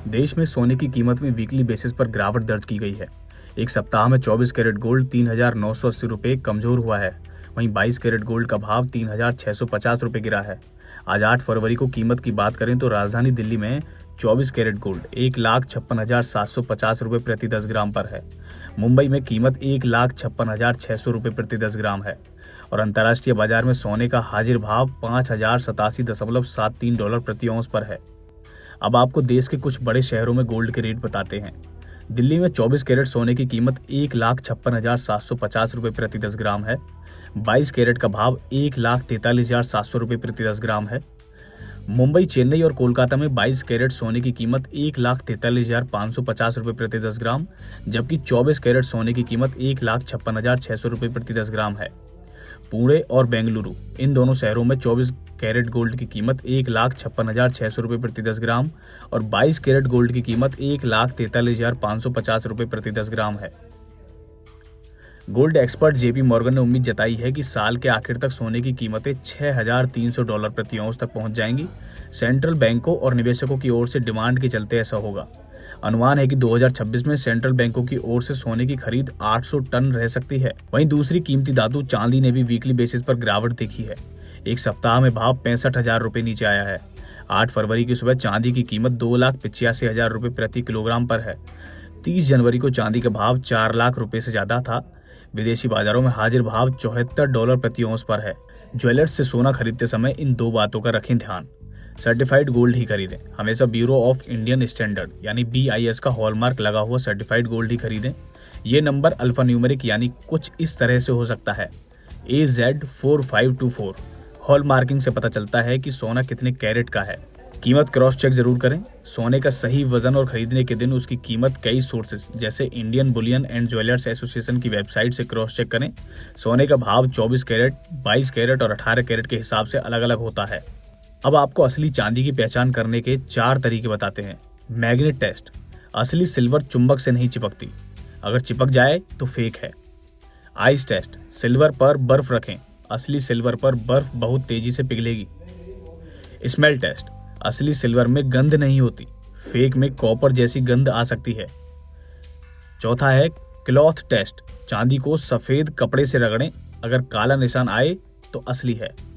देश में सोने की कीमत में वीकली बेसिस पर गिरावट दर्ज की गई है। एक सप्ताह में 24 कैरेट गोल्ड 3,980 रुपये कमजोर हुआ है। वहीं 22 कैरेट गोल्ड का भाव 3,650 रुपये गिरा है। आज 8 फरवरी को कीमत की बात करें तो राजधानी दिल्ली में 24 कैरेट गोल्ड 1,56,750 रुपये प्रति 10 ग्राम पर है। मुंबई में कीमत 1,56,600 रुपये प्रति 10 ग्राम है और अंतर्राष्ट्रीय बाजार में सोने का हाजिर भाव $5,087.73 प्रति औंस पर है। अब आपको देश के कुछ बड़े शहरों में गोल्ड के रेट बताते हैं। दिल्ली में 24 कैरेट सोने की कीमत 1,56,750 रुपये प्रति 10 ग्राम है। 22 कैरेट का भाव 1,43,700 रुपये प्रति 10 ग्राम है। मुंबई, चेन्नई और कोलकाता में 22 कैरेट सोने की कीमत 1,43,550 रुपये प्रति 10 ग्राम, जबकि 24 कैरेट सोने की कीमत 1,56,600 रुपये प्रति 10 ग्राम है। पुणे और बेंगलुरु, इन दोनों शहरों में 24 कैरेट गोल्ड की कीमत 1,56,600 रुपये प्रति 10 ग्राम और 22 कैरेट गोल्ड की कीमत 1,43,550 रुपये प्रति 10 ग्राम है। गोल्ड एक्सपर्ट जेपी मॉर्गन ने उम्मीद जताई है कि साल के आखिर तक सोने की कीमतें $6,300 प्रति औंस तक पहुंच जाएंगी। सेंट्रल बैंकों और निवेशकों की ओर से डिमांड के चलते ऐसा होगा। अनुमान है कि 2026 में सेंट्रल बैंकों की ओर से सोने की खरीद 800 टन रह सकती है। वहीं दूसरी कीमती धातु चांदी ने भी वीकली बेसिस पर गिरावट देखी है। एक सप्ताह में भाव 65,000 रुपये नीचे आया है। 8 फरवरी की सुबह चांदी की कीमत 2,85,000 रुपये प्रति किलोग्राम पर है। 30 जनवरी को चांदी का भाव 4 लाख रुपये से ज्यादा था। विदेशी बाजारों में हाजिर भाव $74 प्रति औंस पर है। ज्वेलर्स से सोना खरीदते समय इन दो बातों का रखें ध्यान। सर्टिफाइड गोल्ड ही खरीदें। हमेशा ब्यूरो ऑफ इंडियन स्टैंडर्ड यानी BIS का हॉलमार्क लगा हुआ सर्टिफाइड गोल्ड ही खरीदें। ये नंबर अल्फा न्यूमेरिक यानी कुछ इस तरह से हो सकता है AZ4524। हॉलमार्किंग से पता चलता है कि सोना कितने कैरेट का है। कीमत क्रॉस चेक जरूर करें। सोने का सही वजन और खरीदने के दिन उसकी कीमत कई सोर्सेस जैसे Indian Boolean and jewellers association की वेबसाइट से क्रॉस चेक करें। सोने का भाव 24 कैरेट, 22 कैरेट और 18 कैरेट के हिसाब से अलग अलग होता है। अब आपको असली चांदी की पहचान करने के 4 तरीके बताते हैं। Magnet test. असली सिल्वर चुंबक से नहीं चिपकती, अगर चिपक जाए तो फेक है। Ice test. सिल्वर पर बर्फ रखें, असली सिल्वर पर बर्फ बहुत तेजी से पिघलेगी। Smell test. असली सिल्वर में गंध नहीं होती, फेक में कॉपर जैसी गंध आ सकती है। चौथा है क्लॉथ टेस्ट। चांदी को सफेद कपड़े से रगड़ें, अगर काला निशान आए तो असली है।